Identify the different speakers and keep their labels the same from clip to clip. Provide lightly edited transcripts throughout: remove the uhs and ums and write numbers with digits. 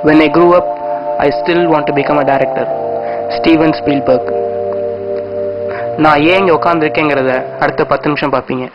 Speaker 1: When I grew up, I still want to become a director. Steven Spielberg. நான் ஏன் இங்கே உட்காந்துருக்கேங்கிறத அடுத்த 10 நிமிஷம் பார்ப்பீங்க.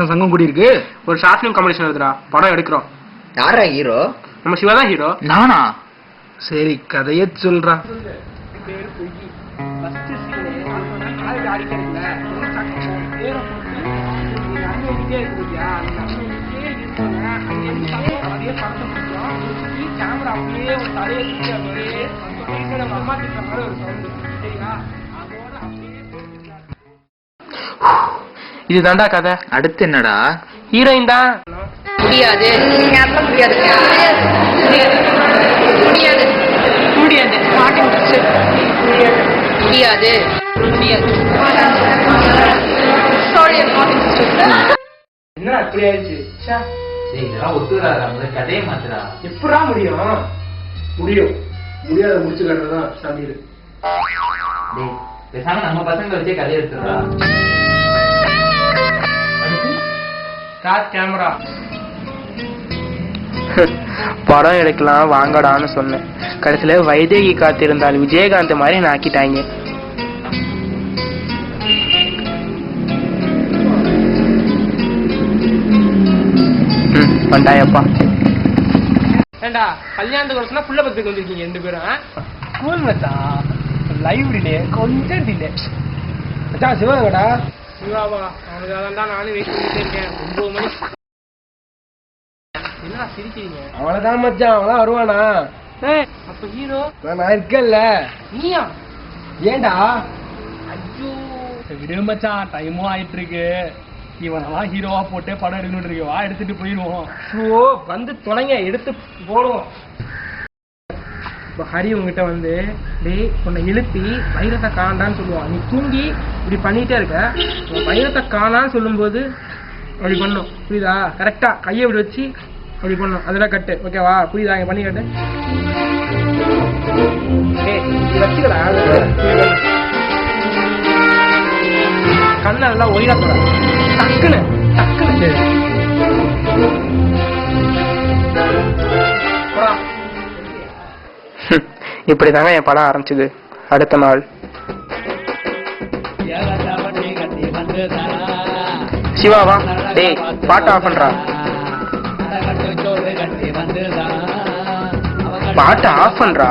Speaker 2: சங்கம் கூடி இருக்கு.
Speaker 1: ஒரு ஷார்ட் ஃபிலிம் காம்படிஷன் இருக்குடா, படம் எடுக்கிறோம்.
Speaker 2: யாரா ஹீரோ?
Speaker 1: நம்ம சிவா தான் ஹீரோ.
Speaker 2: நானா? சரி, கதைய சொல்றா.
Speaker 1: இது தாண்டா கதை.
Speaker 2: அடுத்து என்னடா?
Speaker 1: ஹீரோயின் தான்.
Speaker 3: முடியாது முடியாது முடியாது முடியாது முடியாது முடியாது. Sorry I not interested.
Speaker 1: என்ன அப்படி ஆயிடுச்சு?
Speaker 2: சரி, இதெல்லாம் ஒத்துறாத. அந்த கதையை மாத்துறா.
Speaker 1: எப்படா முடியும்? முடியும். முடியாத முடிச்சு காட்டுறதுதான் சமீர்.
Speaker 2: டேய், பேசாம நம்ம பசங்க வச்சே கதையை எடுத்துறா.
Speaker 1: கேமரா படம் எடுக்கலாம் வாங்கடான்னு சொன்னேன். கடைசியில வைதேகி காத்திருந்தால் விஜயகாந்த் மாதிரி நான் ஆக்கிட்டாங்க. வண்டாயப்பா. ஏண்டா கல்யாணத்துக்கு வரச்சுனா புள்ள பத்துக்கு வந்திருக்கீங்க 2 பேரும். ஸ்கூல் மச்சான், லைவ் டிலே, கொஞ்சம் டிலே. மச்சான் சிவாங்கடா. சிவாவா? அவனுக்காக தான் நானும் வெயிட் பண்ணிட்டே இருக்கேன். 9 மணி. என்னடா சிரிக்கிறீங்க? அவனதான் மச்சான், அவன் வருவானா? அப்ப ஹீரோ நான் இருக்கேன்ல. நீயா? ஏண்டா? ஐயோ விடு மச்சான், டைமும் ஆயிட்டு இருக்கு. இவனெல்லாம் ஹீரோவா போட்டே படம் எடுக்கணும் இருக்கு. வா, எடுத்துட்டு போயிடுவோம். ஓ, வந்து துணைங்க, எடுத்து போடுவோம். ஹரி உங்ககிட்ட வந்து டேய் உன்னை இழுத்தி வைரத்தை காணான்னு சொல்லுவான். நீ தூங்கி இப்படி பண்ணிட்டே இருக்க. வைரத்தை காணான்னு சொல்லும்போது அப்படி பண்ணும், புரியுதா? கரெக்டா கையை இப்படி வச்சு அப்படி பண்ணும். அதெல்லாம் கட்டு, ஓகேவா? புரியுதா? இங்க பண்ணி கட்டு. வச்சுக்கடா. கண்ணை நல்லா ஒயிலா போட. டக்குன்னு டக்குன்னு இப்படிதாங்க என் படம் ஆரம்பிச்சது. அடுத்த நாள் சிவாவா, டேய் பாட்டு ஆஃப் பண்றா. பாட்டு ஆஃப் பண்றா.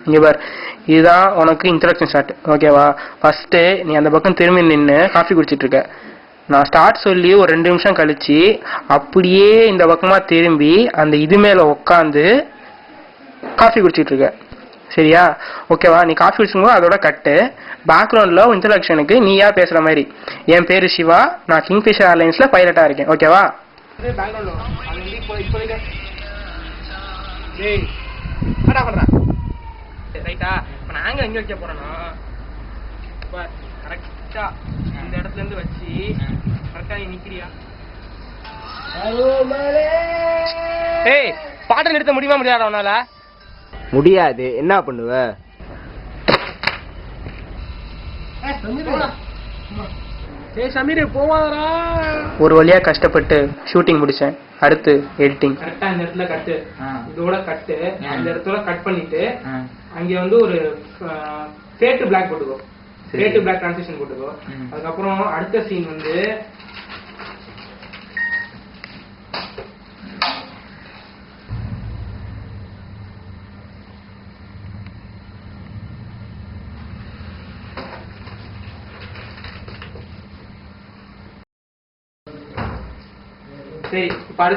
Speaker 1: இங்க பார், இதுதான் உனக்கு இன்ட்ரோடக்ஷன் ஸ்டார்ட், ஓகேவா? ஃபர்ஸ்ட் நீ அந்த பக்கம் திரும்பி நின்று காஃபி குடிச்சிட்டு இருக்க. நான் ஸ்டார்ட் சொல்லி ஒரு 2 நிமிஷம் கழிச்சு அப்படியே இந்த பக்கமா திரும்பி அந்த இது மேல உட்காந்து காஃபி குடிச்சிட்டு இருக்க, சரியா? ஓகேவா? நீ காஃபி குடிச்சும்போது அதோட கட்டு. பேக்ரவுண்ட்ல இன்ட்ரோடக்ஷனுக்கு நீயா பேசுற மாதிரி, என் பேரு சிவா, நான் கிங்ஃபிஷர் ஏர்லைன்ஸ்ல பைலட்டா இருக்கேன், ஓகேவா? ரைட்டா? நாங்க எங்க வைக்க போறோம்னா கரெக்டா இந்த இடத்துல இருந்து வச்சு கரெக்டா நீ நிக்கிறியா? ஏய், பாட்டை நிறுத்த முடியுமா முடியாதா உன்னால?
Speaker 4: முடியாது. என்ன பண்ணுவ?
Speaker 1: சமீர் போவாரா? ஒரு வழியா கஷ்டப்பட்டு ஷூட்டிங் முடிச்சேன். அடுத்து எடிட்டிங். கரெக்டா இந்த இடத்துல கட்டு, இதோட கட்டு, இந்த இடத்துல கட் பண்ணிட்டு அங்க வந்து ஒரு ஃபேட் டு பிளாக் போட்டுக்கோ. ஃபேட் டு பிளாக் ட்ரான்சிஷன் போட்டுக்கோ. அதுக்கப்புறம் அடுத்த சீன் வந்து சரி பாரு.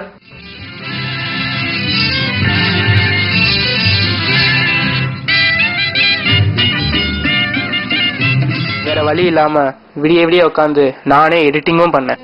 Speaker 1: வேற வழி இல்லாம விடிய விடிய உட்காந்து நானே எடிட்டிங்கும் பண்ணேன்.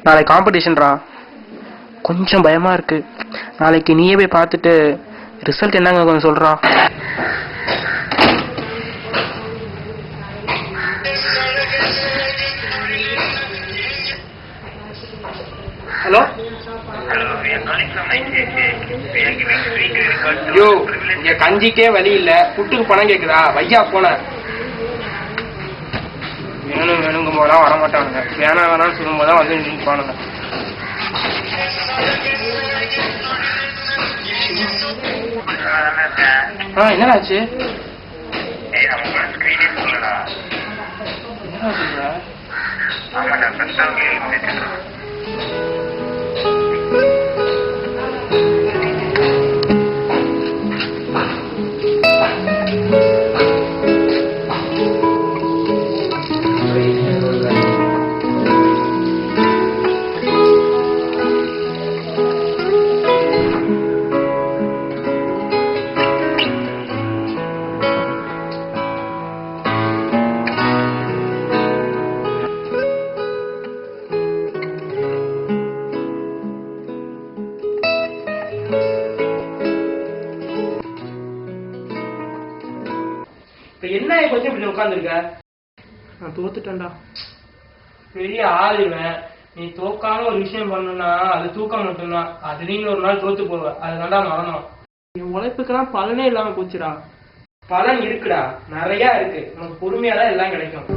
Speaker 1: நாளைக்கு காம்படிஷன்ரா, கொஞ்சம் பயமா இருக்கு. நாளைக்கு நீயே போய் பார்த்துட்டு ரிசல்ட் என்னங்க கொஞ்சம் சொல்றா. ஹலோ ஐயோ, இங்க கஞ்சிக்கே வழி இல்ல, புட்டுக்கு பணம் கேக்குதா? வையா போன. வேணும் வேணுங்கும் போதெல்லாம் வரமாட்டானுங்க, வேணாம் வேணாம்னு சொல்லும் போதுதான் வந்து நிற்பானுங்க. என்னடாச்சு? என்ன கொஞ்சம் இப்படி உட்காந்துருக்க? நான் தோத்துட்டேன்டா. பெரிய ஆளுவேன், நீ தோக்காம ஒரு விஷயம் பண்ணணும்னா அது தூக்கம் மட்டும்தான். அது நீங்க ஒரு நாள் தோத்து போவ, அதுதான்டா மரணம். என் உழைப்புக்கெல்லாம் பலனே இல்லாம போச்சுடா. பலன் இருக்குடா, நிறைய இருக்கு. உனக்கு பொறுமையாதான் எல்லாம் கிடைக்கும்.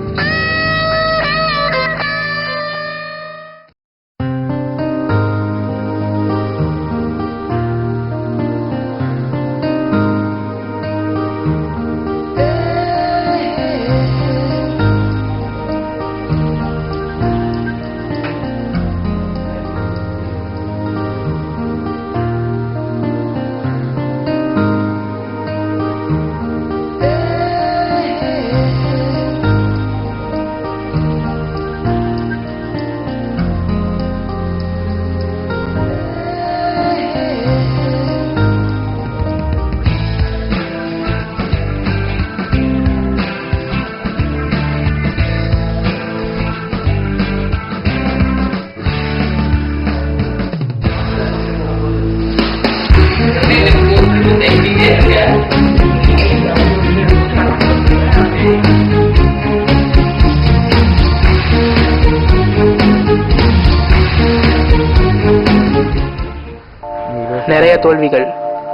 Speaker 1: நிறைய தோல்விகள்,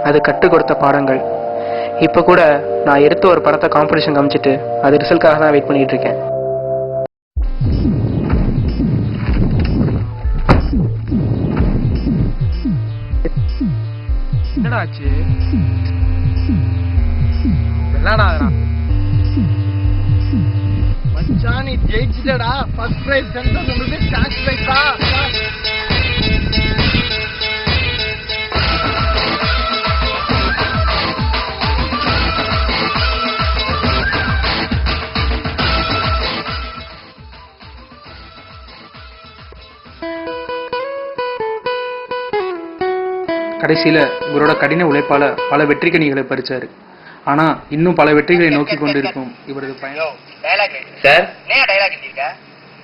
Speaker 1: அது கற்றுக் கொடுத்த பாடங்கள். இப்ப கூட நான் எடுத்த ஒரு படத்தை காம்படிஷன் காமிச்சிட்டு அது ரிசல்ட்காக தான் வெயிட் பண்ணிட்டு இருக்கேன். என்னடா ஆச்சு? விளையாடாதடா மச்சான், நீ ஜெயிச்சிட்டடா. ஃபர்ஸ்ட் பிரைஸ் சென்டர் காசு வைப்பா.
Speaker 5: கடைசியில இவரோட கடின உழைப்பால பல வெற்றி கனிகளை பறிச்சாரு. ஆனா இன்னும் பல வெற்றிகளை நோக்கி கொண்டிருக்கும் இவரது பயணம்.
Speaker 2: சார்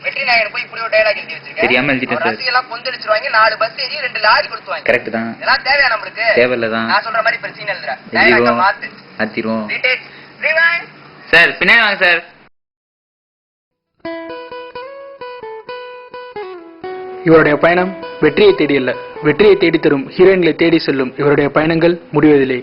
Speaker 6: வெற்றி நாயகன் போய் இப்படி ஒரு டயலாக் எழுதி வச்சிருக்கேன்.
Speaker 2: தெரியாம எழுதிட்டேன் சார்.
Speaker 6: ரசிகெல்லாம் கொந்தளிச்சிருவாங்க, 4 பஸ் ஏறி 2 லாரி கொடுத்துவாங்க.
Speaker 2: கரெக்ட் தான்.
Speaker 6: இதெல்லாம் தேவையா நம்மளுக்கு?
Speaker 2: தேவையில்லதான்.
Speaker 6: நான் சொல்ற மாதிரி பிரச்சனை எழுதுறேன். டயலாக மாத்து.
Speaker 2: மாத்திருவோம்.
Speaker 6: Retake rewind.
Speaker 2: சார் பின்னாடி வாங்க சார்.
Speaker 5: இவருடைய பயணம் வெற்றியை தேடி அல்ல, வெற்றியை தேடி தரும் ஹீரோயின்களை தேடி செல்லும் இவருடைய பயணங்கள் முடிவதில்லை.